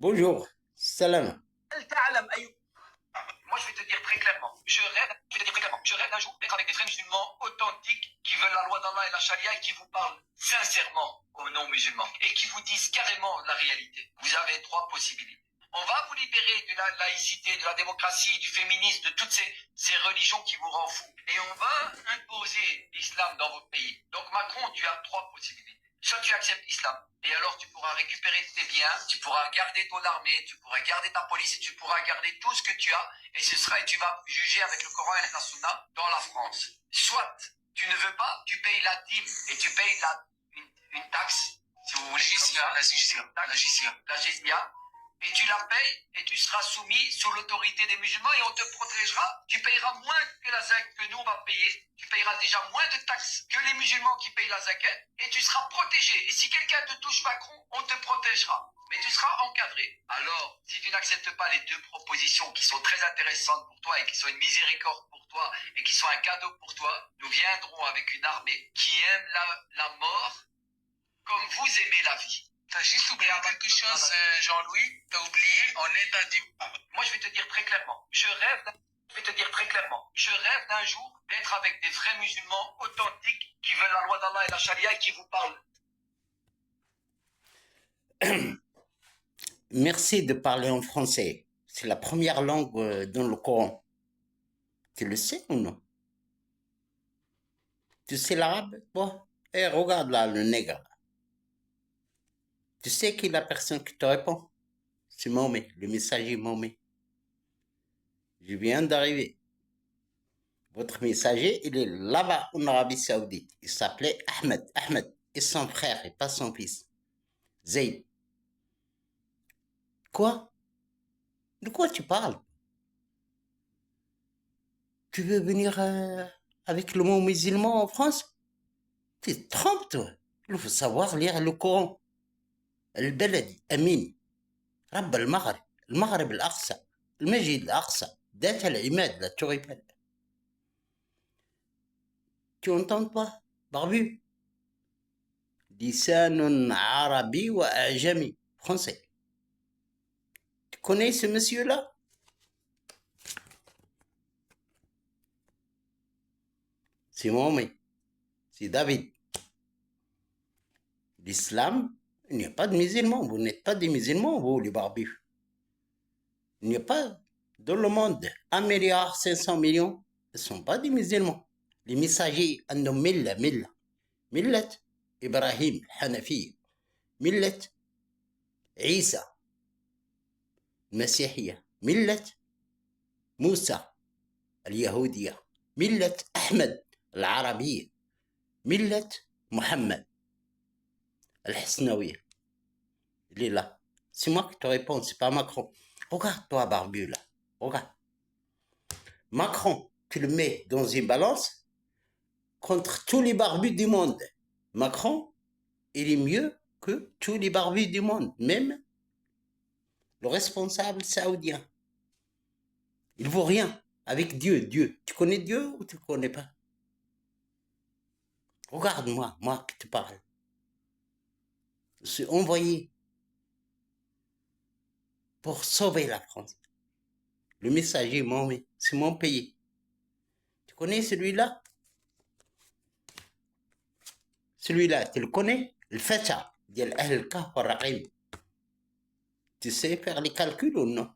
Bonjour, salam. Moi, je vais te dire très clairement, je rêve d'un jour d'être avec des vrais musulmans authentiques qui veulent la loi d'Allah et la charia et qui vous parlent sincèrement aux non-musulmans et qui vous disent carrément la réalité. Vous avez trois possibilités. On va vous libérer de la laïcité, de la démocratie, du féminisme, de toutes ces religions qui vous rendent fous. Et on va imposer l'islam dans votre pays. Donc Macron, tu as trois possibilités. Soit tu acceptes l'islam, et alors tu pourras récupérer tes biens, tu pourras garder ton armée, tu pourras garder ta police, et tu pourras garder tout ce que tu as, et tu vas juger avec le Coran et la Sunna dans la France. Soit tu ne veux pas, tu payes la dîme, et tu payes une taxe, si vous voulez. La jizya, et tu la payes et tu seras soumis sous l'autorité des musulmans et on te protégera. Tu payeras moins que la zakat que nous on va payer. Tu payeras déjà moins de taxes que les musulmans qui payent la zakat et tu seras protégé. Et si quelqu'un te touche Macron, on te protégera. Mais tu seras encadré. Alors, si tu n'acceptes pas les deux propositions qui sont très intéressantes pour toi et qui sont une miséricorde pour toi et qui sont un cadeau pour toi, nous viendrons avec une armée qui aime la mort comme vous aimez la vie. T'as juste oublié quelque chose, Jean-Louis. T'as oublié, on est à du... Moi, je vais te dire très clairement. Je rêve d'un jour d'être avec des vrais musulmans authentiques qui veulent la loi d'Allah et la charia et qui vous parlent. Merci de parler en français. C'est la première langue dans le Coran. Tu le sais ou non? Tu sais l'arabe, toi? Eh, regarde là, le nègre. Tu sais qui est la personne qui te répond? C'est Mahomet, le messager Mahomet. Je viens d'arriver. Votre messager, il est là-bas en Arabie Saoudite. Il s'appelait Ahmed. Ahmed. Et son frère, et pas son fils. Zayd. Quoi? De quoi tu parles? Tu veux venir avec le mot musulman en France? Tu te trompes, toi. Il faut savoir lire le Coran. البلدي أمين رب المغرب الأقصى المسجد الأقصى ذات العماد لا تغفل. Tu entends pas, barbu? لسان عربي وأعجمي français. Tu connais ce monsieur-là? C'est Mohamed. C'est David. L'islam, il n'y a pas de musulmans. Vous n'êtes pas des musulmans, vous, les barbus. Il n'y a pas dans le monde 1,5 milliard ne sont pas des musulmans. Les messagers, عندهم ملة ملة إبراهيم الحنفية ملة عيسى المسيحية ملة موسى اليهودية ملة أحمد العربية ملة محمد الحسنوية. Il est là. C'est moi qui te réponds, c'est pas Macron. Regarde-toi, barbu, là. Regarde. Macron, tu le mets dans une balance contre tous les barbus du monde. Macron, il est mieux que tous les barbus du monde, même le responsable saoudien. Il vaut rien avec Dieu. Dieu. Tu connais Dieu ou tu ne connais pas? Regarde-moi, moi qui te parle. Je suis envoyé pour sauver la France. Le messager, c'est mon pays. Tu connais celui-là? Celui-là, tu le connais? Le Fata, ديال أهل الكهف والرقيم. Tu sais faire les calculs ou non?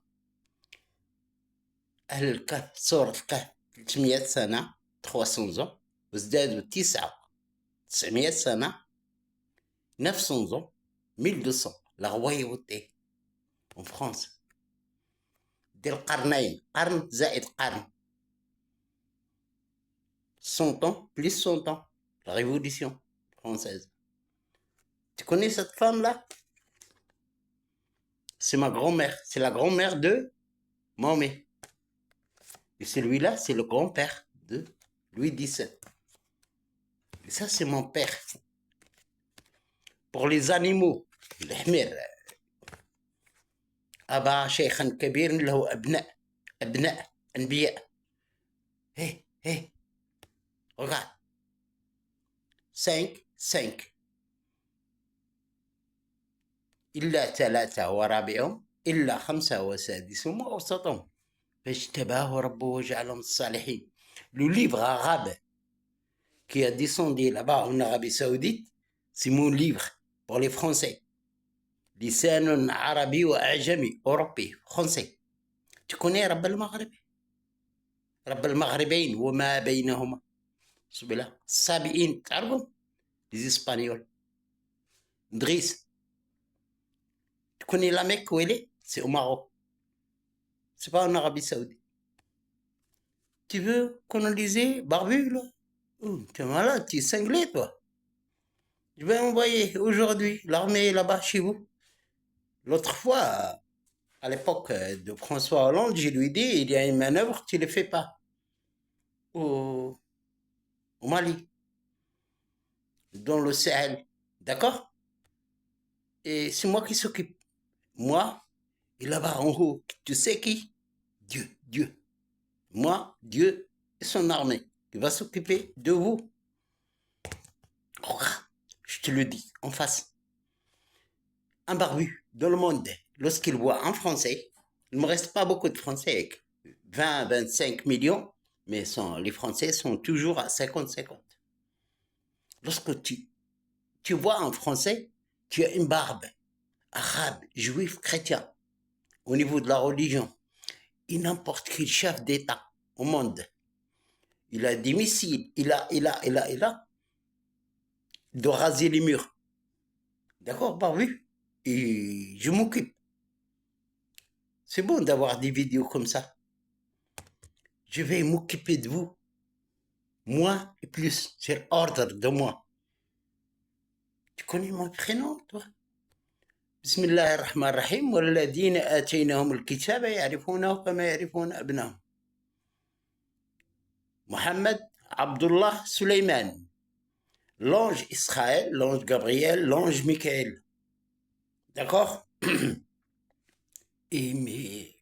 أهل الكهف سورة الكهف 300 سنة 300 ans وازدادوا 900 سنة 900 ans 1200 la royauté en France ديال القرنين قرن زائد قرن 100 ans plus 100 ans la révolution française. Tu connais cette femme-là? C'est ma grand-mère, c'est la grand-mère de Mahomet. Et celui-là, c'est le grand-père de Louis XVII. Et ça, c'est mon père. Pour les animaux, الحمير أبا شيخا كبير له أبناء أنبياء. Hé, regarde. 5 إلا 3 ورابعهم إلا 5 وسادسهم وأوسطهم فاجتباه ربه وجعلهم الصالحين. Le livre arabe qui a descendu là-bas en Arabie Saoudite, c'est mon livre pour les Français. لسان عربي وأعجمي أوروبي français. Tu connais رب المغرب؟ رب المغربين وما بينهما. بسم الله. السابئين تعرفهم؟ les Espagnols. Driss. Tu connais la Mecque où elle est? C'est au Maroc. C'est pas en Arabie Saoudite. Tu veux coloniser Barbu, là? Tu es malade, tu es cinglé, toi. Je vais envoyer aujourd'hui l'armée là-bas chez vous. L'autre fois, à l'époque de François Hollande, je lui ai dit, il y a une manœuvre, tu ne le fais pas. Au Mali, dans le Sahel. D'accord? Et c'est moi qui s'occupe. Moi, et là-bas en haut, tu sais qui? Dieu. Moi, Dieu et son armée, qui va s'occuper de vous. Regarde, je te le dis, en face. Un barbu dans le monde, lorsqu'il voit un Français, il ne me reste pas beaucoup de Français avec 20-25 millions, mais les Français sont toujours à 50-50. Lorsque tu vois un Français, tu as une barbe, arabe, juif, chrétien, au niveau de la religion, et n'importe quel chef d'État au monde, il a des missiles, il doit raser les murs. D'accord, barbu? Et je m'occupe. C'est bon d'avoir des vidéos comme ça. Je vais m'occuper de vous. Moi et plus. C'est l'ordre de moi. Tu connais mon prénom, toi? Bismillah ar-Rahman ar-Rahim. وَالَّذِينَ آتَيْنَهُمُ الْكِتَابَ يَعْرِفُونَهُ كَمَا يَعْرِفُونَ أَبْنَاءَهُم. Mohammed Abdullah Suleiman. L'ange Israël, l'ange Gabriel, l'ange Michael. D'accord? Et mais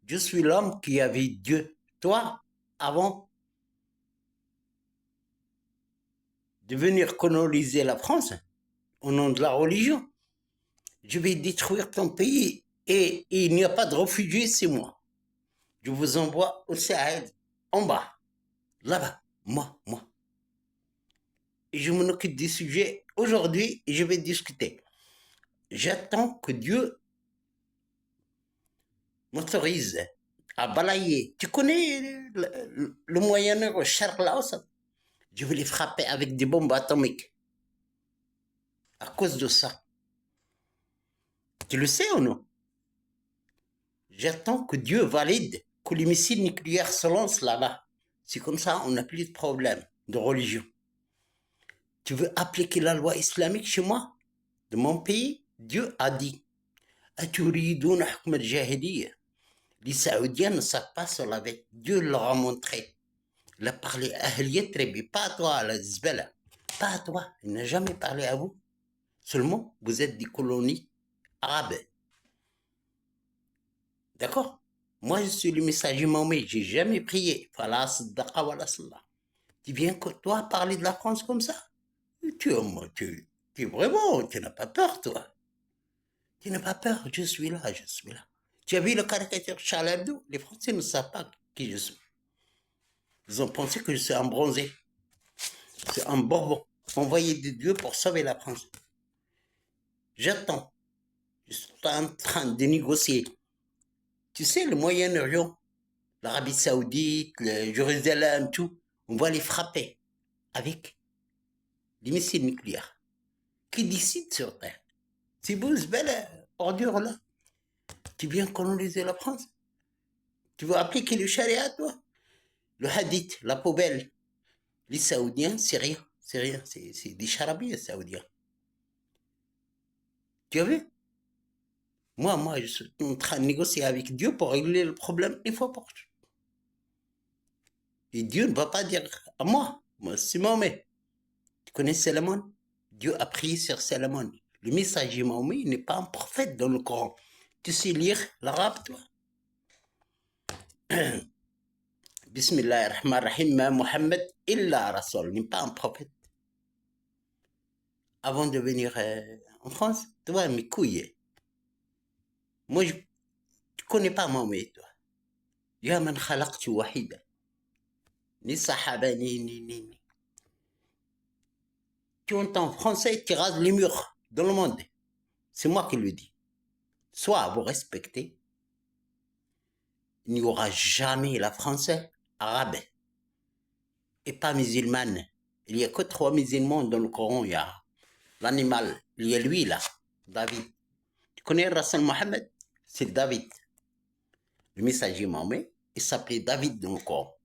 je suis l'homme qui avait Dieu. Toi, avant de venir coloniser la France, au nom de la religion, je vais détruire ton pays et il n'y a pas de réfugiés, c'est moi. Je vous envoie au Sahel, en bas, là-bas, moi. Et je m'en occupe des sujets aujourd'hui et je vais discuter. J'attends que Dieu m'autorise à balayer. Tu connais le Moyen-Orient, Sharq al-Awsat? Je vais les frapper avec des bombes atomiques. À cause de ça. Tu le sais ou non? J'attends que Dieu valide que les missiles nucléaires se lancent là-bas. C'est comme ça, on n'a plus de problème de religion. Tu veux appliquer la loi islamique chez moi, de mon pays? Dieu a dit Aturidouna hukm al-jahiliya. Les Saoudiens ne savent pas se laver. Dieu leur a montré. Il a parlé à Ahliyat Rebi, pas à toi, à la Zbala. Pas à toi. Il n'a jamais parlé à vous. Seulement, vous êtes des colonies arabes. D'accord? Moi, je suis le messager Mahomet. J'ai jamais prié. Tu viens que toi parler de la France comme ça? Tu es vraiment, tu n'as pas peur, toi. Tu n'as pas peur, je suis là. Tu as vu le caricature Charles Hebdo? Les Français ne savent pas qui je suis. Ils ont pensé que je suis un bronzé. C'est un Bourbon, envoyé de Dieu pour sauver la France. J'attends. Je suis en train de négocier. Tu sais, le Moyen-Orient, l'Arabie Saoudite, le Jérusalem, tout, on va les frapper avec des missiles nucléaires. Qui décide sur Terre? C'est vous, ce belle ordure là. Tu viens coloniser la France? Tu veux appliquer le charia, toi? Le hadith, la poubelle. Les Saoudiens, c'est rien. C'est des charabis, les Saoudiens. Tu as vu? Moi, je suis en train de négocier avec Dieu pour régler le problème une fois pour toutes. Et Dieu ne va pas dire à moi c'est Mahomet. Tu connais Salomon? Dieu a prié sur Salomon. Le messager Mahomet n'est pas un prophète dans le Coran. Tu sais lire l'arabe, toi? Bismillah ar-Rahman ar-Rahim, Mohammed illa Rasul, n'est pas un prophète. Avant de venir en France, tu vois mes couilles. Moi, tu connais pas Mahomet, toi. Ya man khalaqtu wahida. Ni sahaba, ni. Tu entends français, tu rases les murs dans le monde. C'est moi qui le dis. Soit vous respectez, il n'y aura jamais la français, arabe et pas musulmane. Il n'y a que 3 musulmans dans le Coran. Il y a l'animal, il y a lui là, David. Tu connais Rasul Mohammed? C'est David. Le messager Mahomet, il s'appelait David dans le Coran.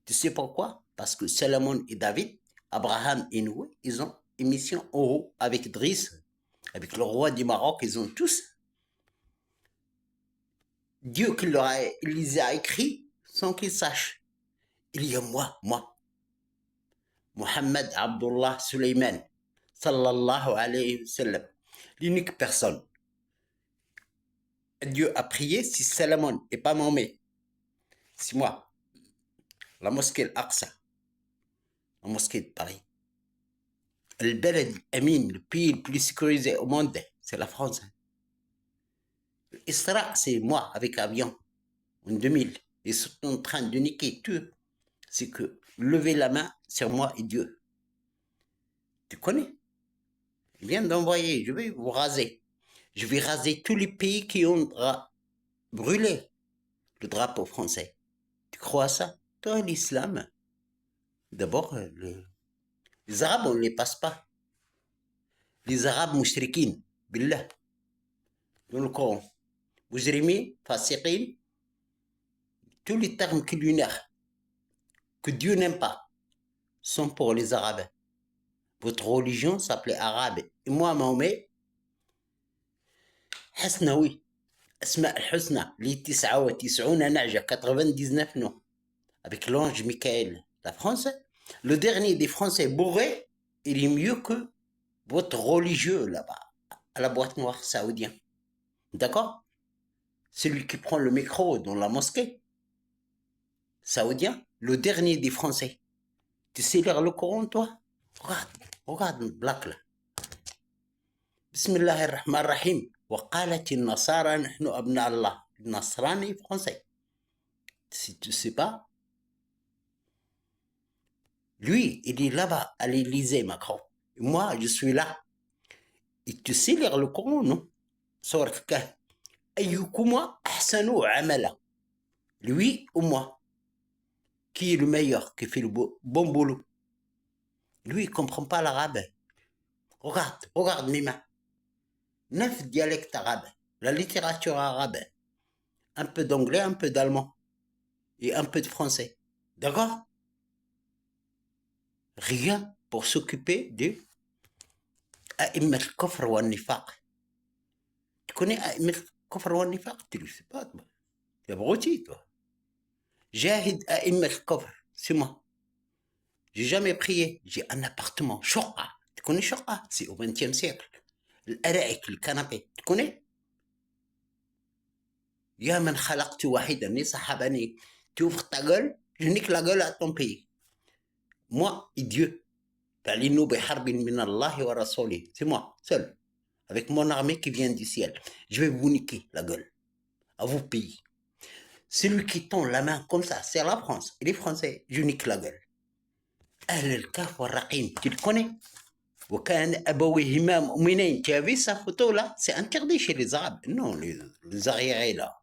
Tu sais pourquoi? Parce que Salomon et David, Abraham et Noé, ils ont une mission en haut avec Driss, avec le roi du Maroc, ils ont tous. Dieu qui les a écrits sans qu'ils sachent. Il y a moi, Mohammed Abdullah Suleiman, sallallahu alayhi wa sallam, l'unique personne. Dieu a prié, si Salomon et pas Mahomet, c'est moi. La mosquée Al-Aqsa, la mosquée de Paris. Le Beled Amin, le pays le plus sécurisé au monde, c'est la France. Isra, c'est moi avec avion en 2000. Ils sont en train de niquer tout. C'est que lever la main sur moi et Dieu. Tu connais? Je viens d'envoyer, je vais vous raser. Je vais raser tous les pays qui ont brûlé le drapeau français. Tu crois à ça? Toi, l'islam, d'abord, les Arabes, on ne les passe pas. Les Arabes mouchriquines, billah, dans le Coran. Mujrimin, fasiqin, tous les termes culinaires que Dieu n'aime pas sont pour les Arabes. Votre religion s'appelait arabe. Et moi, Mahomet, Hasnaoui, Asma al-Husna, les 99 na'ja, 99 noms, avec l'ange Michael. La France, le dernier des Français bourrés, il est mieux que votre religieux là-bas, à la boîte noire saoudien. D'accord? Celui qui prend le micro dans la mosquée saoudien, le dernier des Français. Tu sais lire le Coran, toi? Regarde, black là. Bismillah ar-Rahman ar-Rahim. وقالت النصارى نحن أبناء الله. Nasrani français. Si tu sais pas, lui, il est là-bas à l'Élysée, Macron. Et moi, je suis là. Et tu sais lire le Coran, non? Sourate Kahf. أيكما أحسن عملا. Lui ou moi? Qui est le meilleur, qui fait le bon boulot? Lui, il ne comprend pas l'arabe. Regarde mes mains. 9 dialectes arabes, la littérature arabe, un peu d'anglais, un peu d'allemand et un peu de français. D'accord? Rien pour s'occuper de A'immat al-Kufr wa al-Nifaq. Tu connais A'immat al-Kufr wa al-Nifaq? Tu ne le sais pas, toi. Tu es abruti, toi. Jahid A'immat al-Kufr, c'est moi. J'ai jamais prié. J'ai un appartement, Choqa. Tu connais Choqa? C'est au XXe siècle. الأرائك, le canapé. Tu connais? Ya man khalaqtu wahida, ni sahabani. Tu ouvres ta gueule, je nique la gueule à ton pays. Moi et Dieu. C'est moi, seul. Avec mon armée qui vient du ciel. Je vais vous niquer la gueule. À vos pays. Celui qui tend la main comme ça, c'est la France. Et les Français, je nique la gueule. Ahl al-Kahf wa Raqim, tu le connais? Tu as vu sa photo là? C'est interdit chez les Arabes. Non, les arriérés là.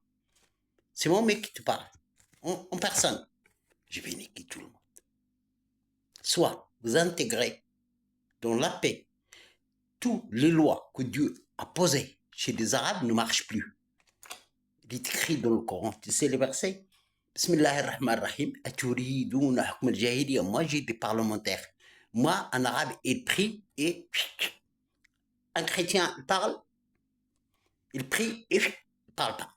C'est mon mec qui te parle. En personne. Je vais niquer tout le monde. Soit vous intégrez dans la paix toutes les lois que Dieu a posées chez les Arabes ne marchent plus. Il est écrit dans le Coran. Tu sais les versets? Bismillah ar-Rahman ar-Rahim. Moi j'ai des parlementaires. Moi, un arabe, il prie et un chrétien parle, il prie et il parle pas.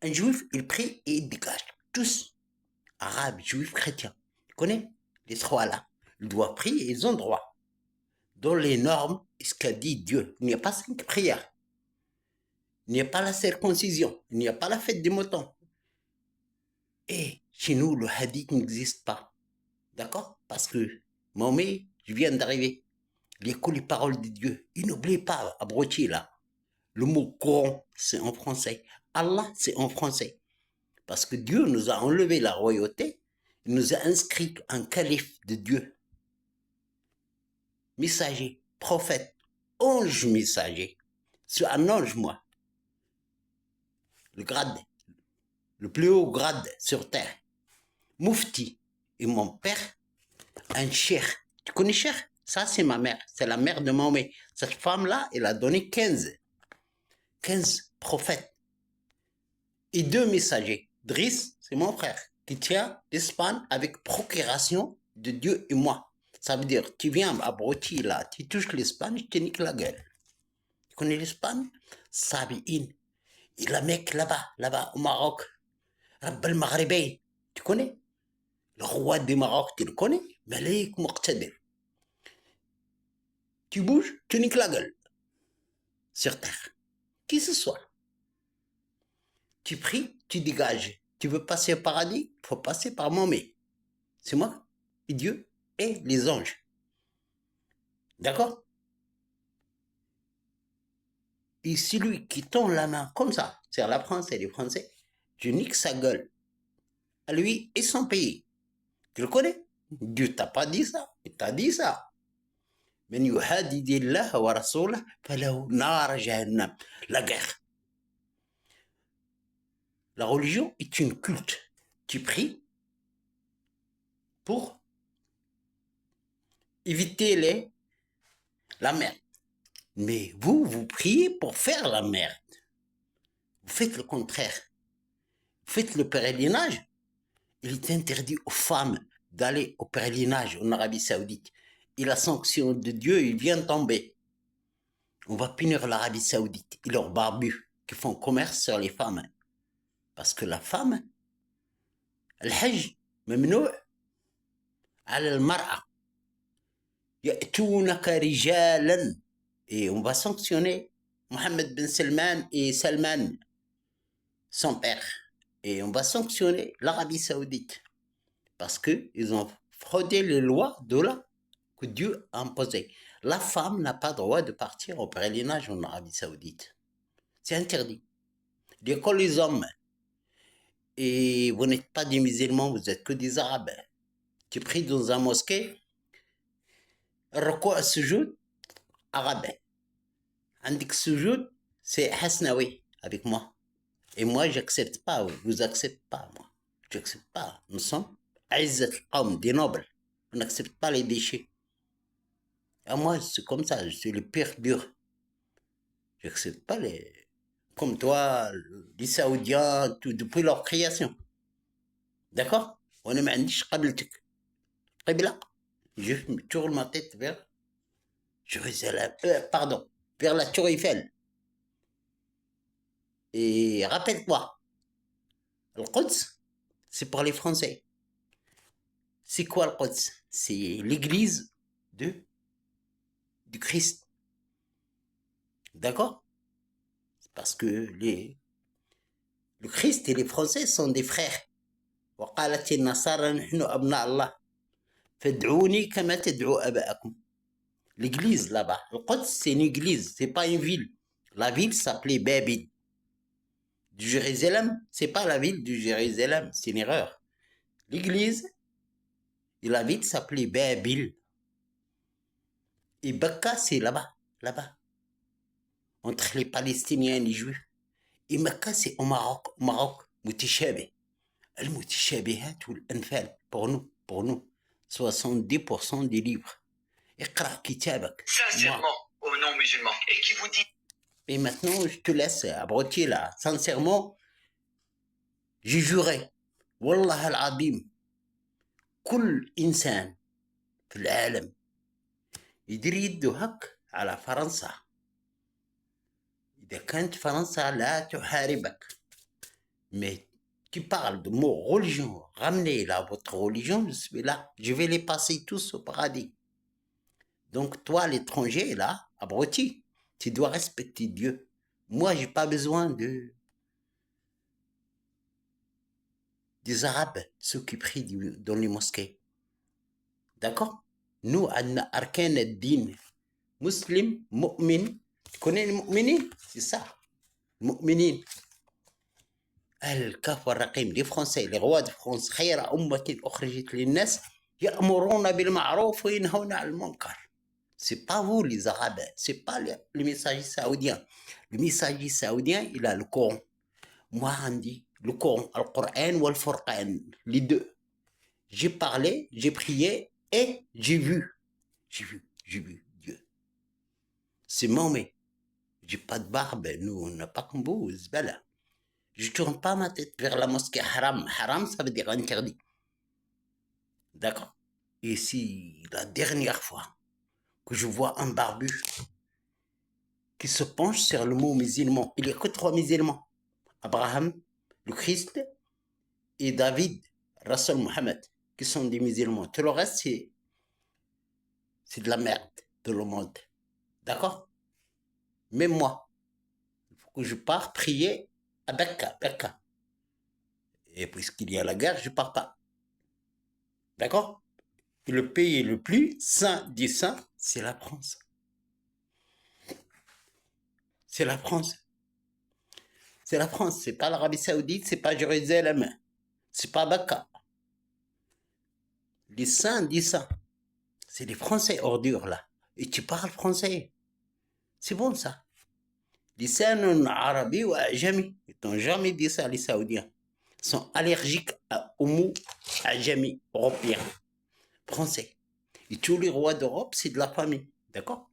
Un juif, il prie et il dégage. Tous, arabes, juifs, chrétiens. Tu connais les trois là? Ils doivent prier, ils ont droit. Dans les normes, ce qu'a dit Dieu, il n'y a pas 5 prières. Il n'y a pas la circoncision. Il n'y a pas la fête des moutons. Et chez nous, le hadith n'existe pas. D'accord? Parce que Mahomet, je viens d'arriver. Il n'y a que les paroles de Dieu. Et n'oubliez pas, abruti là, Le mot Coran, c'est en français. Allah, c'est en français. Parce que Dieu nous a enlevé la royauté, il nous a inscrit un calife de Dieu. Messager, prophète, ange messager. C'est un ange, moi. Le grade, le plus haut grade sur terre. Moufti. Et mon père, un cheikh. Tu connais cheikh? Ça, c'est ma mère. C'est la mère de Mahomet. Cette femme-là, elle a donné 15 prophètes. Et 2 messagers. Driss, c'est mon frère, qui tient l'Espagne avec procuration de Dieu et moi. Ça veut dire, tu viens à Broti, là, tu touches l'Espagne, je te nique la gueule. Tu connais l'Espagne? Sabi'in. Et la Mecque, là-bas, au Maroc. Rabb al-Maghribi. Tu connais? Le roi du Maroc, tu le connais? Malik Muqtadir. Tu bouges, tu niques la gueule. Sur terre. Qui ce soit. Tu pries, tu dégages. Tu veux passer au paradis? Il faut passer par Mahomet. C'est moi, et Dieu, et les anges. D'accord? Et celui qui tend la main comme ça, c'est la France et les Français, je nique sa gueule. À lui et son pays. Tu le connais? Dieu t'a pas dit ça. Il t'a dit ça. من يحادد الله ورسوله فله نار جهنم. La guerre. La religion est une culte. Tu pries pour éviter la merde. Mais vous priez pour faire la merde. Vous faites le contraire. Vous faites le pèlerinage. Il est interdit aux femmes d'aller au pèlerinage en Arabie Saoudite. Et la sanction de Dieu, il vient tomber. On va punir l'Arabie Saoudite et leurs barbus qui font commerce sur les femmes. Parce que la femme, الحج ممنوع على المرأة. يأتونك رجالا. Et on va sanctionner Mohammed Ben Salman et Salman, son père. Et on va sanctionner l'Arabie Saoudite. Parce qu'ils ont fraudé les lois d'Allah que Dieu a imposées. La femme n'a pas droit de partir au pèlerinage en Arabie Saoudite. C'est interdit. L'école les hommes. Et vous n'êtes pas des musulmans, vous êtes que des arabes. Tu pries dans un mosquée, roko sujoud, arabe. Andik sujoud, c'est Hasnawi avec moi. Et moi, j'accepte pas, vous acceptez pas, moi. J'accepte pas. Nous sommes Aïzat al-Qawm, des nobles. On n'accepte pas les déchets. Et moi, c'est comme ça, je suis le pire dur. J'accepte pas les... Comme toi, les Saoudiens, tout, depuis leur création. D'accord? On est معنديش قبلتك. قبلة. Je tourne ma tête vers Jérusalem. Pardon, vers la Tour Eiffel. Et rappelle-toi, le Quds, c'est pour les Français. C'est quoi le Quds? C'est l'église du Christ. D'accord? Parce que le Christ et les Français sont des frères. وقالت النصارى نحن أبناء الله فادعوني كما تدعوا أباءكم. L'église là-bas, le Quds c'est une église, c'est pas une ville. La ville s'appelait Babil. Du Jérusalem, c'est pas la ville du Jérusalem, c'est une erreur. L'église et la ville s'appelait Babil. Et Bakka c'est là-bas, là-bas. Entre les Palestiniens et les Juifs. Et Mecca c'est au Maroc, متشابه. المتشابهات والأنفال pour nous 70% des livres. اقرأ كتابك. Sincèrement, aux non-musulmans. Et qui vous dit... Et maintenant, je te laisse abrotier là. Sincèrement, j'ai juré. والله العظيم كل إنسان في العالم يدير يده هك على فرنسا. إذا كانت فرنسا لا تحاربك. Mais tu parles de mots religion, ramenez là votre religion, je suis là, je vais les passer tous au paradis. Donc toi, l'étranger, là, abruti, tu dois respecter Dieu. Moi, j'ai pas besoin des Arabes, ceux qui prient dans les mosquées. D'accord? Nous, on a arkan ad-din, muslim, mu'min, Tu connais les mu'minin? C'est ça. المؤمنين الكاف والرقيم les Français les rois de France خير أمة أخرجت للناس يأمرون بالمعروف وينهون عن المنكر. C'est pas vous les Arabes, c'est pas le messager saoudien. Le messager saoudien, il a le Coran. Moi, on dit le Coran, le Coran ou le Furqan, les deux. J'ai parlé, j'ai prié et j'ai vu. J'ai vu Dieu. C'est Mahomet. J'ai pas de barbe, nous, on n'a pas comme vous, Zbala. Je tourne pas ma tête vers la mosquée haram. Haram, ça veut dire interdit. D'accord? Et si la dernière fois que je vois un barbu qui se penche sur le mot musulman, il n'y a que 3 musulmans. Abraham, le Christ, et David, Rasul Mohammed, qui sont des musulmans. Tout le reste, c'est de la merde de le monde. D'accord? Même moi, il faut que je parte prier à Becca. Et puisqu'il y a la guerre, je pars pas. D'accord? Et le pays le plus saint des saints, c'est la France. C'est la France. C'est la France, c'est pas l'Arabie Saoudite, c'est pas Jérusalem, c'est pas Becca. Les saints des saints, c'est les Français ordures là. Et tu parles français. C'est bon ça. لسان عربي وأعجمي. Ils n'ont jamais dit ça, les Saoudiens. Ils sont allergiques aux mots ajami, européens, français. Et tous les rois d'Europe, c'est de la famille. D'accord?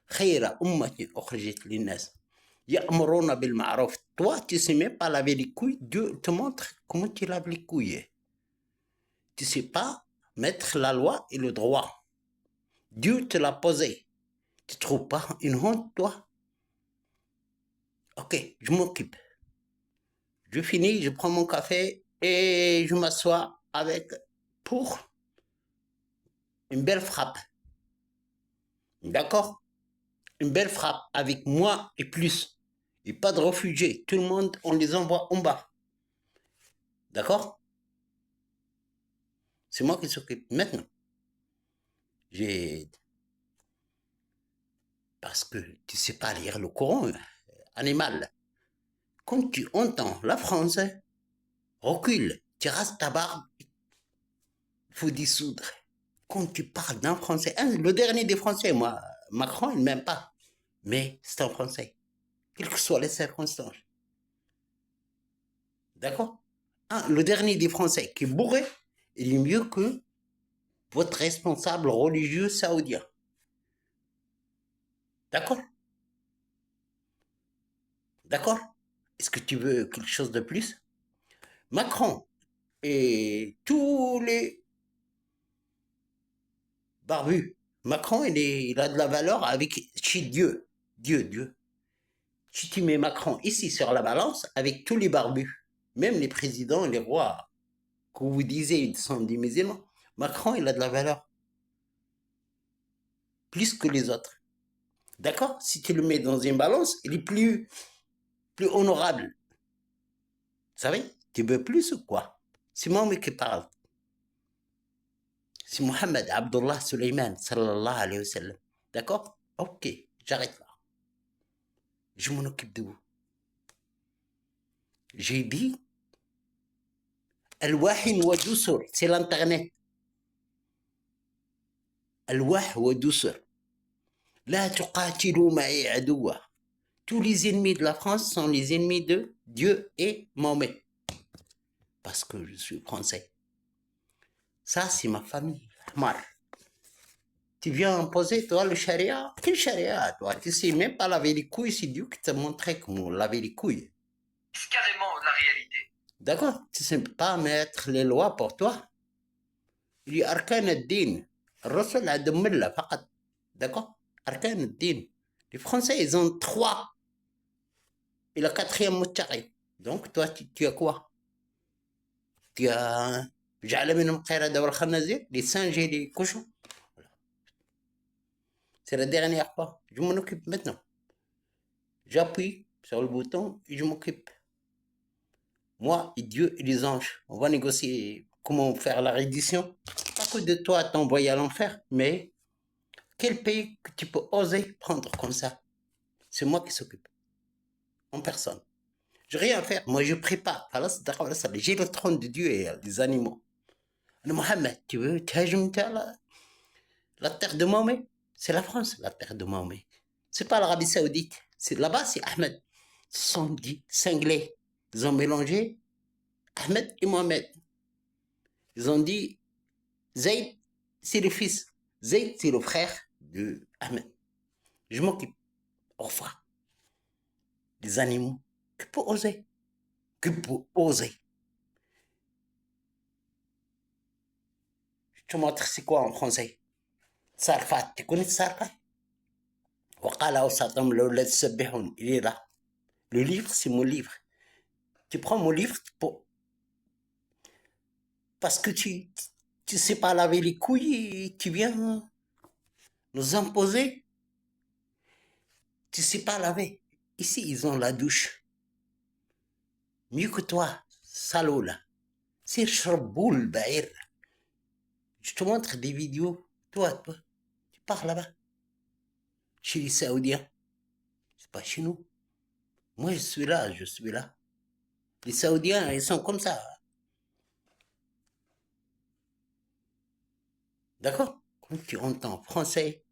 خير أمة أخرجت للناس يأمرون بالمعروف. Toi, tu sais même pas laver les couilles. Dieu te montre comment tu laves les couilles. Tu sais pas mettre la loi et le droit. Dieu te l'a posé. Tu trouves pas une honte, toi? Ok, je m'occupe. Je finis, je prends mon café et je m'assois pour une belle frappe. D'accord? Une belle frappe avec moi et plus. Et pas de réfugiés. Tout le monde, on les envoie en bas. D'accord? C'est moi qui s'occupe. Maintenant, parce que tu sais pas lire le Coran, animal. Quand tu entends la France, recule, tu rases ta barbe, il faut dissoudre. Quand tu parles d'un Français, le dernier des Français, moi, Macron, il ne m'aime pas, mais c'est un Français, quelles que soient les circonstances. D'accord? Le dernier des Français qui est bourré, il est mieux que votre responsable religieux saoudien. D'accord? D'accord? Est-ce que tu veux quelque chose de plus? Macron et tous les barbus. Macron, il a de la valeur chez Dieu. Dieu. Si tu mets Macron ici sur la balance, avec tous les barbus, même les présidents, les rois, que vous disiez, ils sont des musulmans, Macron, il a de la valeur. Plus que les autres. D'accord? Si tu le mets dans une balance, il est plus honorable. Vous savez? Tu veux plus ou quoi? C'est moi qui parle. C'est Mohamed Abdullah Suleiman, sallallahu alayhi wa sallam. D'accord? Ok, j'arrête là. Je m'en occupe de vous. J'ai dit, Al-Wahin wa Dusur, c'est l'internet. Al-Wah wa Dusur. La tuqatilu ma'i adoua. Tous les ennemis de la France sont les ennemis de Dieu et Mahomet. Parce que je suis français. Ça, c'est ma famille. Mar. Tu viens imposer, toi, le charia? Quel charia, toi? Tu sais même pas laver les couilles, c'est Dieu qui t'a montré comment laver les couilles. C'est carrément la réalité. D'accord? Tu sais pas mettre les lois pour toi. Il y a arkan ad-din. Rasul عندهم ملة فقط. D'accord? Arkan ad-din. Les Français, ils ont 3. Et la 4e muttaqi. Donc, toi, tu as quoi? Tu as جعل منهم قردة والخنازير, les singes et les cochons. C'est la dernière fois. Je m'en occupe maintenant. J'appuie sur le bouton et je m'occupe. Moi et Dieu et les anges. On va négocier comment faire la reddition. Pas que de toi t'envoyer à l'enfer, mais quel pays que tu peux oser prendre comme ça? C'est moi qui s'occupe. En personne. Je n'ai rien à faire. Moi, je prépare. J'ai le trône de Dieu et des animaux. Mohamed, tu veux la terre de Mahomet? C'est la France, la terre de Mahomet. C'est pas l'Arabie Saoudite. Là-bas, c'est Ahmed. Ce sont dit cinglés. Ils ont mélangé Ahmed et Mohamed. Ils ont dit Zayd, c'est le fils. Zayd, c'est le frère de Ahmed. Je m'occupe. Au revoir. Les animaux. Tu peux oser. Tu peux oser. Je te montre c'est quoi en français. Sarfat. Tu connais Sarfat? Il est là. Le livre, c'est mon livre. Tu prends mon livre parce que tu sais pas laver les couilles et tu viens nous imposer. Tu sais pas laver. Ici, ils ont la douche. Mieux que toi, salaud là. C'est Charboul, Bahir. Je te montre des vidéos. Toi, tu pars là-bas. Chez les Saoudiens. C'est pas chez nous. Moi, je suis là. Les Saoudiens, ils sont comme ça. D'accord? Quand tu entends français,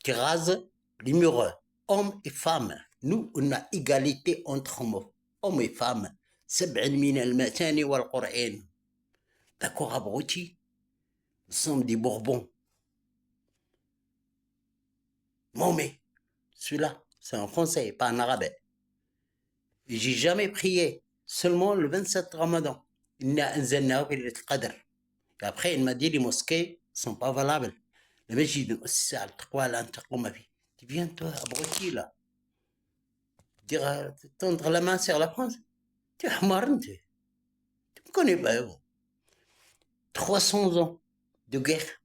tu rases les murs, hommes et femmes. Nous, on a égalité entre hommes et femmes. D'accord, abruti? Nous sommes des Bourbons. Mahomet, celui-là, c'est en français, pas en arabe. Et j'ai jamais prié, seulement le 27 Ramadan. Et après, il m'a dit les mosquées ne sont pas valables. Le mec, j'ai dit, c'est à ma vie. Tu viens, toi, abruti, là. Dire, tendre la main sur la France. Tu es marrant, tu me connais pas, vous. 300 ans de guerre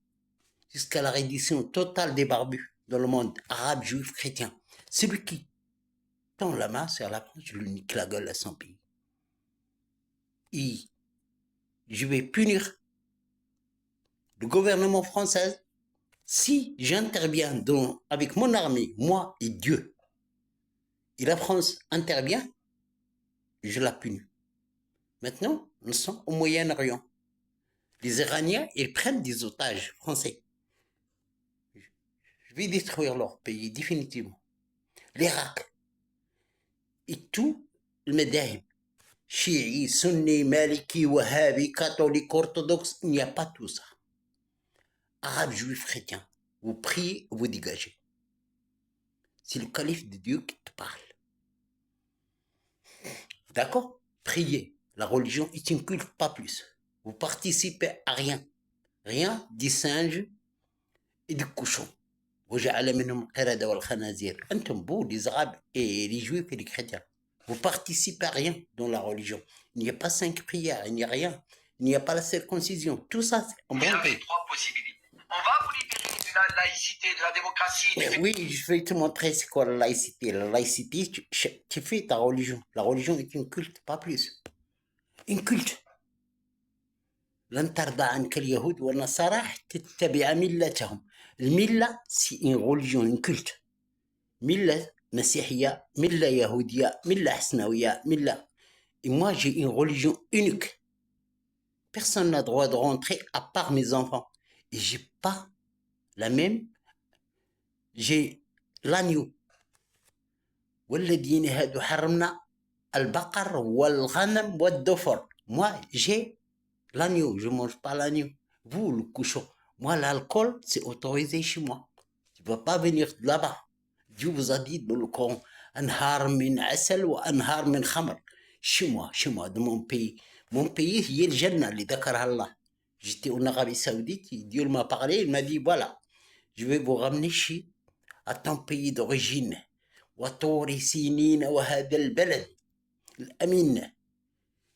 jusqu'à la reddition totale des barbus dans le monde, arabe, juif, chrétien. Celui qui tend la main sur la France, je lui nique la gueule à son pays. Et je vais punir le gouvernement français si j'interviens avec mon armée, moi et Dieu. Et la France intervient, je la punis. Maintenant, nous sommes au Moyen-Orient. Les Iraniens, ils prennent des otages français. Je vais détruire leur pays définitivement. L'Irak et tout le Médahib. Chiites, sunnis, maliki, wahhabi, catholiques, orthodoxes, il n'y a pas tout ça. Arabes, juifs, chrétiens, vous priez, vous dégagez. C'est le calife de Dieu qui te parle. D'accord? Priez. La religion est une culte, pas plus. Vous participez à rien. Rien des singes et des cochons. وجعل منهم القردة والخنازير. أنتم vous, les Arabes et les Juifs et les chrétiens. Vous participez à rien dans la religion. Il n'y a pas 5 prières, il n'y a rien. Il n'y a pas la circoncision. Tout ça, c'est en Vous avez 3 possibilités. On va vous libérer de la laïcité, de la démocratie. Mais oui, je vais te montrer c'est quoi la laïcité. La laïcité, tu fais ta religion. La religion est une culte, pas plus. Une culte. لن ترضى عنك اليهود والنصارى حتى تتبع ملتهم. الملة c'est une religion, une culte. ملة مسيحية, ملة يهودية, ملة حسنوية, ملة. Et moi, j'ai une religion unique. Personne n'a droit de rentrer à part mes enfants. Et j'ai pas la même. J'ai l'agneau. والذين هادوا حرمنا البقر والغنم والضفر. Moi, j'ai l'agneau, je ne mange pas l'agneau. Vous, le cochon. Moi, l'alcool, c'est autorisé chez moi. Tu ne vas pas venir de là-bas. Dieu vous a dit dans le Coran, Anhar min asal wa anhar min khamr. Chez moi, de mon pays. Mon pays, il y a le Jannah, les Dakar Allah. J'étais en Arabie Saoudite, Dieu m'a parlé, il m'a dit, voilà, je vais vous ramener à ton pays d'origine. وطور سنين وهذا البلد الأمين.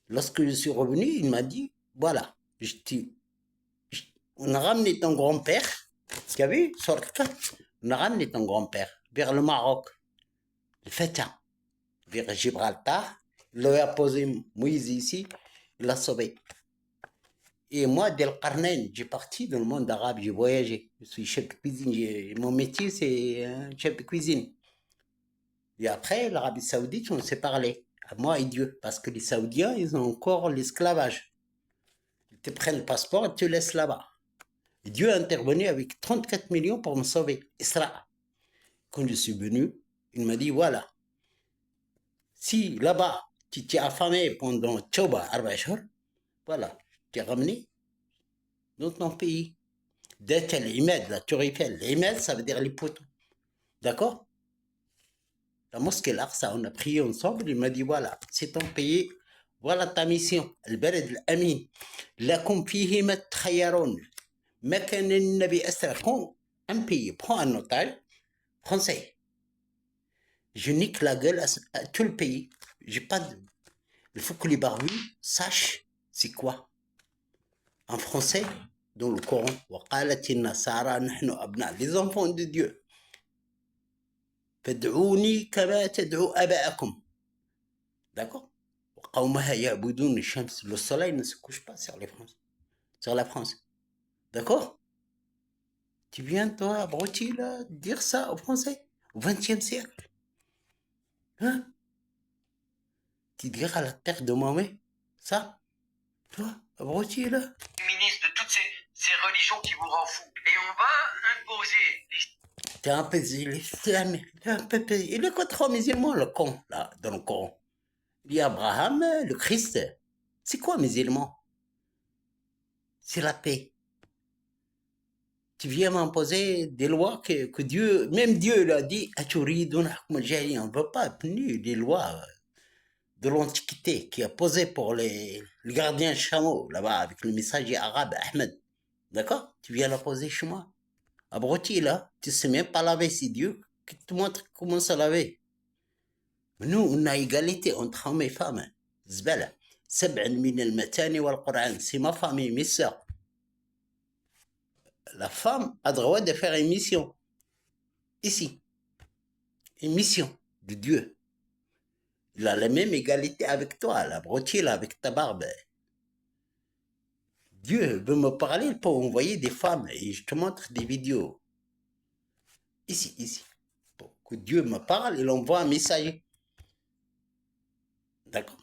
Lorsque je suis revenu, il m'a dit, voilà, on a ramené ton grand-père, tu as vu, sur le cas, on a ramené ton grand-père vers le Maroc, le Feta, vers Gibraltar, il lui a posé Moïse ici, il l'a sauvé. Et moi, dès le Qarnayn, j'ai parti dans le monde arabe, j'ai voyagé, je suis chef de cuisine, mon métier c'est chef de cuisine. Et après, l'Arabie Saoudite, on s'est parlé, à moi et Dieu, parce que les Saoudiens, ils ont encore l'esclavage. Ils te prennent le passeport et te laissent là-bas. Et Dieu a intervenu avec 34 millions pour me sauver. Isra. Quand je suis venu, il m'a dit, voilà, si là-bas, tu t'es affamé pendant Tchouba, Arbachor, voilà, tu es ramené dans ton pays. D'être l'Imed, la Tour Eiffel. L'Imed, ça veut dire les poteaux. D'accord? La mosquée l'Aqsa, on a prié ensemble, il m'a dit, voilà, c'est ton pays, voilà ta mission. البلد الأمين لكم فيه ما تخيرون ما كان النبي أسرقون un pays prend un otage français. Je nique la gueule à tout le pays. J'ai pas de... Il faut que les barbus sachent c'est quoi. En français, dans le Coran, وقالت النصارى نحن أبناء, les enfants de Dieu. فادعوني كما تدعو آباءكم. D'accord? وقومها يعبدون الشمس. Le soleil ne se couche pas sur la France. D'accord? Tu viens, toi, abruti, là, dire ça aux Français au XXe siècle? Hein? Tu diras la terre de Mahomet? Ça? Toi, abruti, là? Ministre de toutes ces religions qui vous rend fou. Et on va imposer T'es un peu l'islam. Il est quoi trop musulman, le con, là, dans le Coran? Il y a Abraham, le Christ. C'est quoi musulman? C'est la paix. Tu viens m'imposer des lois que Dieu, même Dieu l'a dit, on ne veut pas punir des lois de l'Antiquité qui a posé pour les gardiens chameaux là-bas avec le messager arabe Ahmed. D'accord? Tu viens la poser chez moi. Abruti là, tu sais même pas laver, c'est Dieu qui te montre comment se laver. Nous, on a égalité entre hommes et femmes. Zbala. سبع من المتاني والقرآن. C'est ma famille, mes sœurs. La femme a droit de faire une mission. Ici. Une mission de Dieu. Il a la même égalité avec toi, la brotier avec ta barbe. Dieu veut me parler pour envoyer des femmes et je te montre des vidéos. Ici. Pour que Dieu me parle, il envoie un message. D'accord?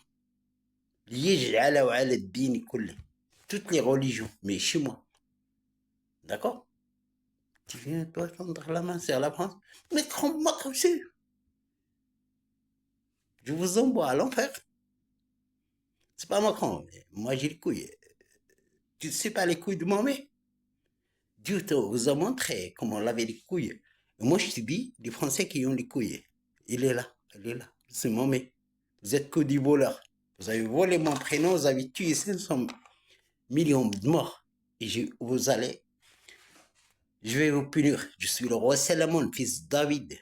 Toutes les religions, mais chez moi. D'accord? Tu viens, toi, tendre la main sur la France, mais trompe-moi comme ça. Je vous envoie à l'enfer. C'est pas Macron, mais moi j'ai les couilles. Tu ne sais pas les couilles de Mahomet? Dieu vous a montré comment laver les couilles. Et moi je te dis, les Français qui ont les couilles, il est là. C'est Mahomet. Vous êtes que des voleurs. Vous avez volé mon prénom, vous avez tué 500 millions de morts. Et je vais vous punir. Je suis le roi Salomon, fils de David.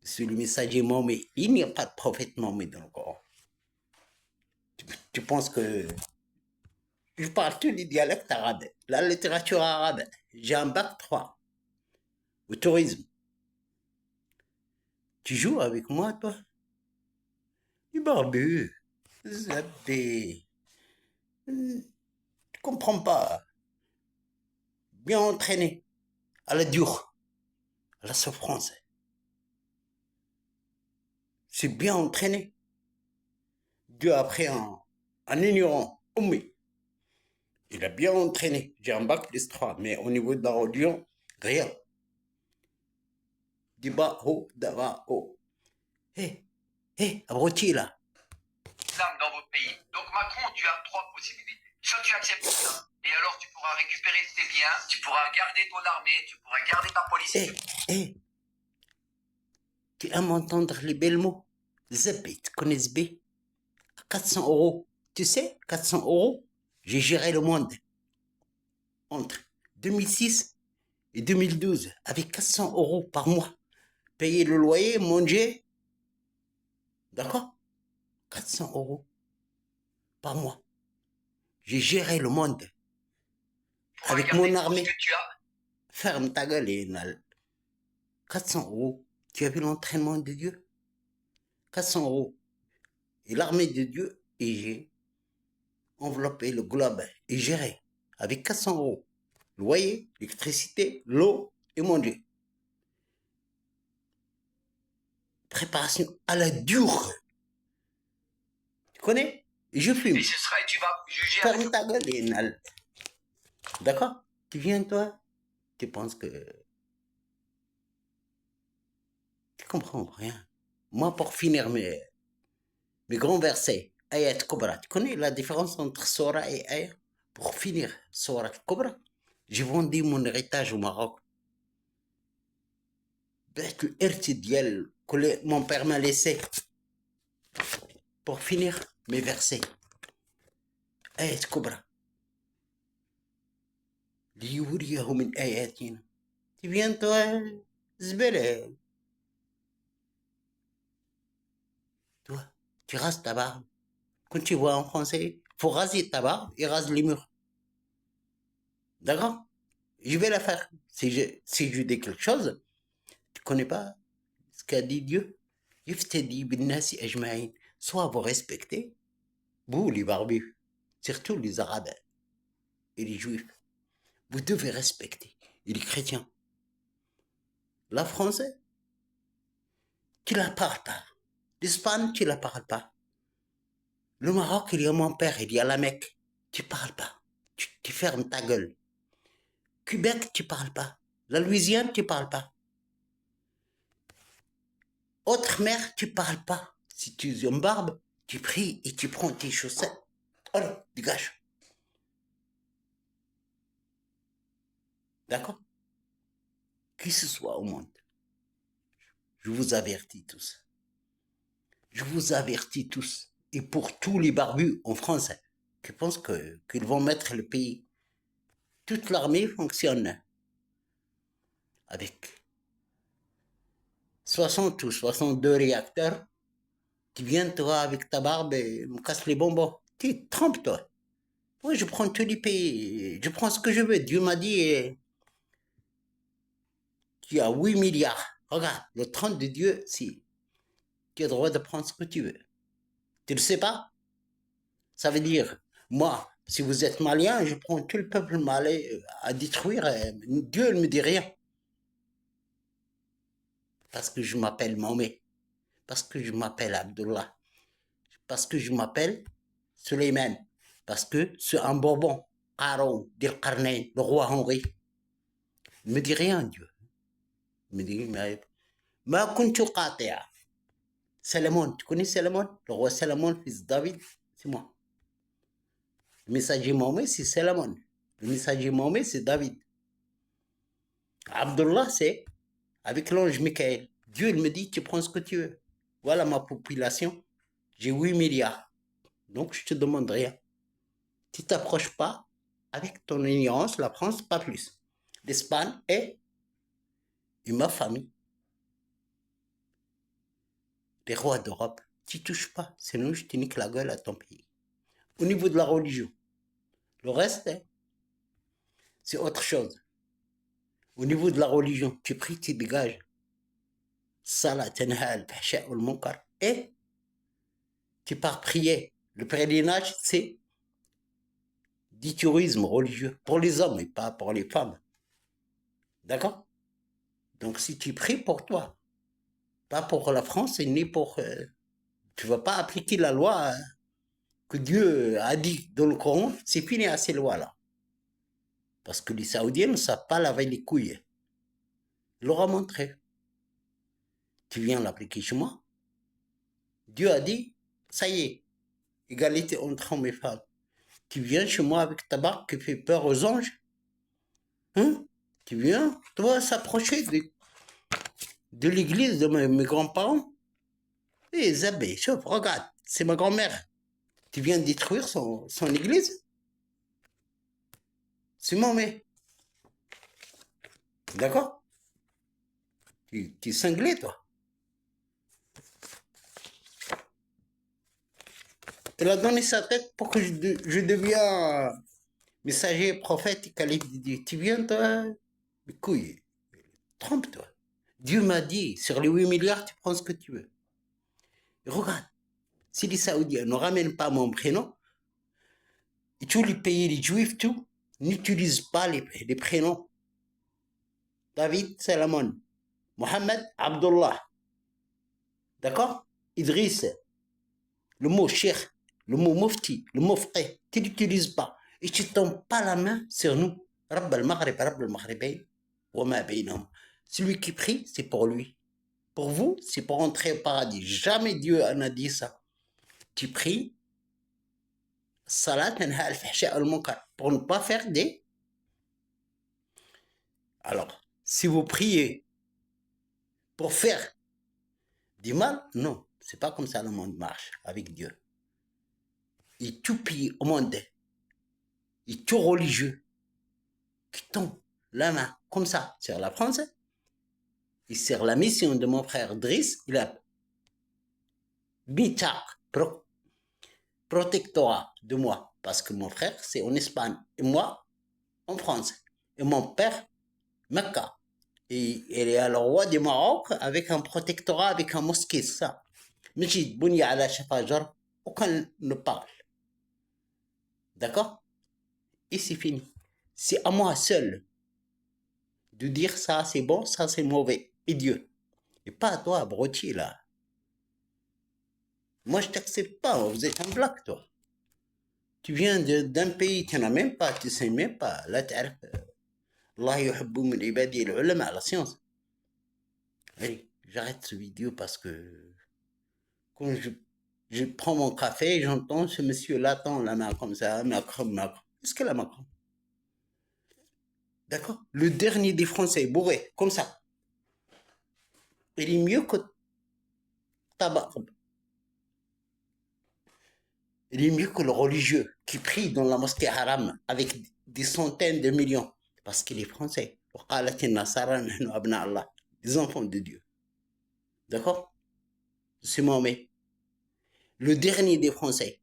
Je suis le messager Mahomet. Il n'y a pas de prophète Mahomet dans le Coran. Tu penses que je parle tous les dialectes arabes, la littérature arabe. J'ai un bac 3 au tourisme. Tu joues avec moi, toi? Du barbu, zappé. Tu comprends pas. Bien entraîné, à la dure, à la souffrance. C'est bien entraîné. Dieu a pris un ignorant, Oumi. Il a bien entraîné. J'ai un bac plus 3, mais au niveau de la religion, rien. Diba ho, dava ho. Hé, abruti là. l'islam dans votre pays. Donc Macron, tu as trois possibilités. Soit tu acceptes ça, et alors tu pourras récupérer tes biens, tu pourras garder ton armée, tu pourras garder ta police. Tu aimes entendre les belles mots? Zebé, tu connais Zebé? 400 euros. Tu sais, 400 euros, j'ai géré le monde. Entre 2006 et 2012, avec 400 euros par mois. Payer le loyer, manger. D'accord? 400 euros par mois. J'ai géré le monde. Avec mon armée. Ferme ta gueule, Enal. 400 euros. Tu as vu l'entraînement de Dieu? 400 euros. Et l'armée de Dieu, et j'ai enveloppé le globe et géré avec 400 euros. Loyer, l'électricité, l'eau et manger. Préparation à la dure. Tu connais? Je fume. Et ce sera, et tu vas juger avec... Ferme ta gueule, Inal. D'accord? Tu viens, toi, tu penses que... Tu comprends rien. Moi, pour finir mes grands versets, Ayat Kobra, tu connais la différence entre Sora et Ayat? Pour finir, Sora Kobra, j'ai vendu mon héritage au Maroc. Le RTDL que mon père m'a laissé. Pour finir, mes versets. Ayat Kobra. ليريه من آياتنا. Tu viens, toi, Zbele. Toi, tu rases ta barbe. Quand tu vois en français, faut raser ta barbe et rase les murs. D'accord? Je vais la faire. Si je dis quelque chose, tu connais pas ce qu'a dit Dieu? Yiftadi bin nasi ajma'in. Soit vous respectez, vous les barbus, surtout les arabes et les juifs, vous devez respecter. Et les chrétiens. La française, tu la parles pas. L'Espagne, tu la parles pas. Le Maroc, il y a mon père, il y a la Mecque. Tu parles pas. Tu fermes ta gueule. Québec, tu parles pas. La Louisiane, tu parles pas. Autre mère, tu parles pas. Si tu es une barbe, tu pries et tu prends tes chaussettes. Allez, dégage. D'accord? Qui ce soit au monde. Je vous avertis tous. Je vous avertis tous. Et pour tous les barbus en France qui pensent qu'ils vont mettre le pays, toute l'armée fonctionne avec 60 ou 62 réacteurs. Tu viens, toi, avec ta barbe et me casse les bonbons. Tu trompe-toi. Oui, je prends tous les pays. Je prends ce que je veux. Dieu m'a dit qu'il y a 8 milliards. Regarde, le trône de Dieu, si tu as le droit de prendre ce que tu veux. Tu ne le sais pas? Ça veut dire, moi, si vous êtes malien, je prends tout le peuple malien à détruire. Dieu ne me dit rien. Parce que je m'appelle Mahomet. Parce que je m'appelle Abdullah. Parce que je m'appelle Suleiman. Parce que c'est un Bourbon. Aaron, Dil Qarnayn, le roi Henri. Il ne me dit rien, Dieu. Il me dit, ma kuntu qati'a. Salomon, tu connais Salomon? Le roi Salomon, fils de David, c'est moi. Le messager Mahomet, c'est Salomon. Le messager Mahomet, c'est David. Abdullah, c'est avec l'ange Michael. Dieu, il me dit, tu prends ce que tu veux. Voilà ma population. J'ai 8 milliards. Donc, je te demande rien. Tu t'approches pas avec ton ignorance, la France, pas plus. L'Espagne et ma famille. Les rois d'Europe, tu touches pas. Sinon, je te nique la gueule à ton pays. Au niveau de la religion. Le reste, c'est autre chose. Au niveau de la religion, tu pries, tu dégages. Salat, tanha al-fahsha wal munkar. Et tu pars prier. Le pèlerinage, c'est du tourisme religieux pour les hommes et pas pour les femmes. D'accord? Donc, si tu pries pour toi, pas pour la France et ni pour... tu ne vas pas appliquer la loi que Dieu a dit dans le Coran, c'est fini à ces lois-là. Parce que les Saoudiens ne savent pas laver les couilles. Il leur a montré. Tu viens l'appliquer chez moi. Dieu a dit, ça y est, égalité entre hommes et femmes. Tu viens chez moi avec ta barbe qui fait peur aux anges. Hein? Tu viens, toi, s'approcher de l'église de mes grands-parents. Eh, Zabé, chauffe, regarde, c'est ma grand-mère. Tu viens détruire son église? C'est mon mec. D'accord? Tu es cinglé, toi. Tu l'as donné sa tête pour que je deviens messager, prophète et calife de Dieu. Tu viens, toi? Mais couille, trompe-toi. Dieu m'a dit, sur les 8 milliards, tu prends ce que tu veux. Et regarde, si les Saoudiens ne ramènent pas mon prénom, et tous les pays, les Juifs, tout, n'utilisent pas les prénoms. David, Salomon, Mohamed, Abdullah. D'accord? Idriss, le mot cheikh, le mot mufti, le mot fqih, tu l'utilises pas. Et tu ne tombes pas la main sur nous. Rabb al-Maghrib, Rabb al-Maghribayn, wa ma baynahum. Celui qui prie, c'est pour lui. Pour vous, c'est pour entrer au paradis. Jamais Dieu n'a dit ça. Tu pries, salat tanha al-fahsha al-munkar, pour ne pas faire des... Alors, si vous priez pour faire du mal, non, c'est pas comme ça le monde marche avec Dieu. Et tout pays au monde, et tout religieux qui tombe la main comme ça sur la France, et sur la mission de mon frère Driss, il a mis protectorat de moi, parce que mon frère c'est en Espagne et moi en France, et mon père Mecca. Et il est le roi du Maroc avec un protectorat, avec un mosquée, ça. Majid Bounia ala Shafajar, aucun ne parle. D'accord? Et c'est fini. C'est à moi seul de dire ça c'est bon, ça c'est mauvais. Et Dieu. Et pas à toi, abruti, là. Moi, je t'accepte pas. Vous êtes un black, toi. Tu viens d'un pays, tu n'as même pas, tu sais même pas. Là, tu sais, Allah yuhibbu min ibadi al-ulama, la science. Allez, j'arrête ce vidéo parce que quand je prends mon café, j'entends ce monsieur-là tend la main comme ça, Macron, Macron. Qu'est-ce qu'elle a Macron? D'accord? Le dernier des Français, bourré, comme ça. Il est mieux que tabac. Il est mieux que le religieux qui prie dans la mosquée haram avec des centaines de millions. Parce qu'il est français. Des enfants de Dieu. D'accord? C'est Mahomet. Le dernier des Français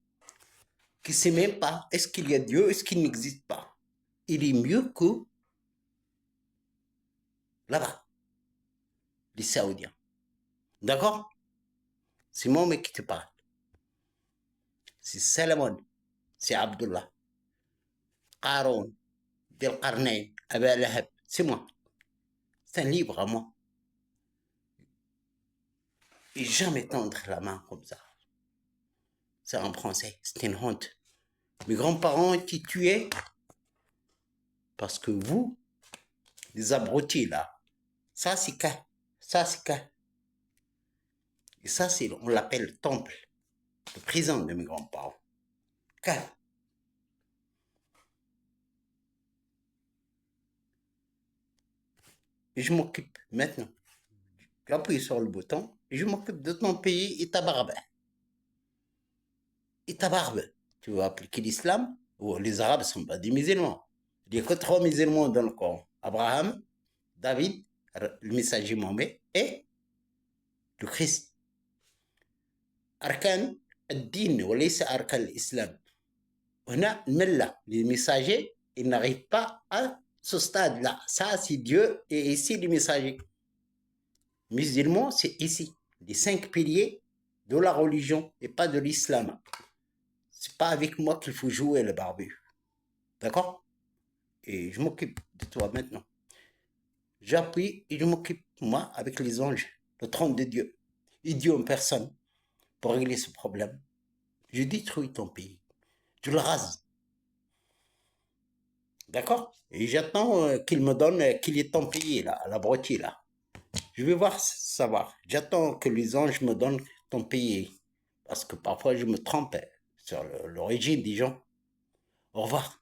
qui ne sait même pas est-ce qu'il y a Dieu, est-ce qu'il n'existe pas. Il est mieux que là-bas, les Saoudiens. D'accord? C'est Mahomet qui te parle. C'est Salomon, c'est Abdullah, Qaroun, Del Qarnayn, Aba Lahab, c'est moi. C'est un livre à moi. Et jamais tendre la main comme ça. C'est en français, c'est une honte. Mes grands-parents étaient tués parce que vous, les abrutis là, ça c'est qu'un, ça c'est qu'un. Et ça c'est, on l'appelle temple, le prison de mes grands-parents. Qu'un. Et je m'occupe maintenant. J'appuie sur le bouton et je m'occupe de ton pays et ta barbe. Et ta barbe. Tu veux appliquer l'islam? Oh, les Arabes ne sont pas des musulmans. Il n'y a que 3 musulmans dans le Coran. Abraham, David, le messager Mohammed et le Christ. Arkan ad-din, وليس arkan l'islam. On a الملة, les messagers, ils n'arrivent pas à ce stade-là. Ça, c'est Dieu et ici les messagers. Musulmans, c'est ici. Les 5 piliers de la religion et pas de l'islam. C'est pas avec moi qu'il faut jouer le barbu. D'accord? Et je m'occupe de toi maintenant. J'appuie et je m'occupe, moi, avec les anges, le trône de Dieu. Et Dieu en personne, pour régler ce problème. Je détruis ton pays. Je le rase. D'accord? Et j'attends qu'il me donne, qu'il est ton pays, là, à la brotie, là. Je vais voir, savoir. J'attends que les anges me donnent ton pays. Parce que parfois, je me trompe sur l'origine des gens. Au revoir.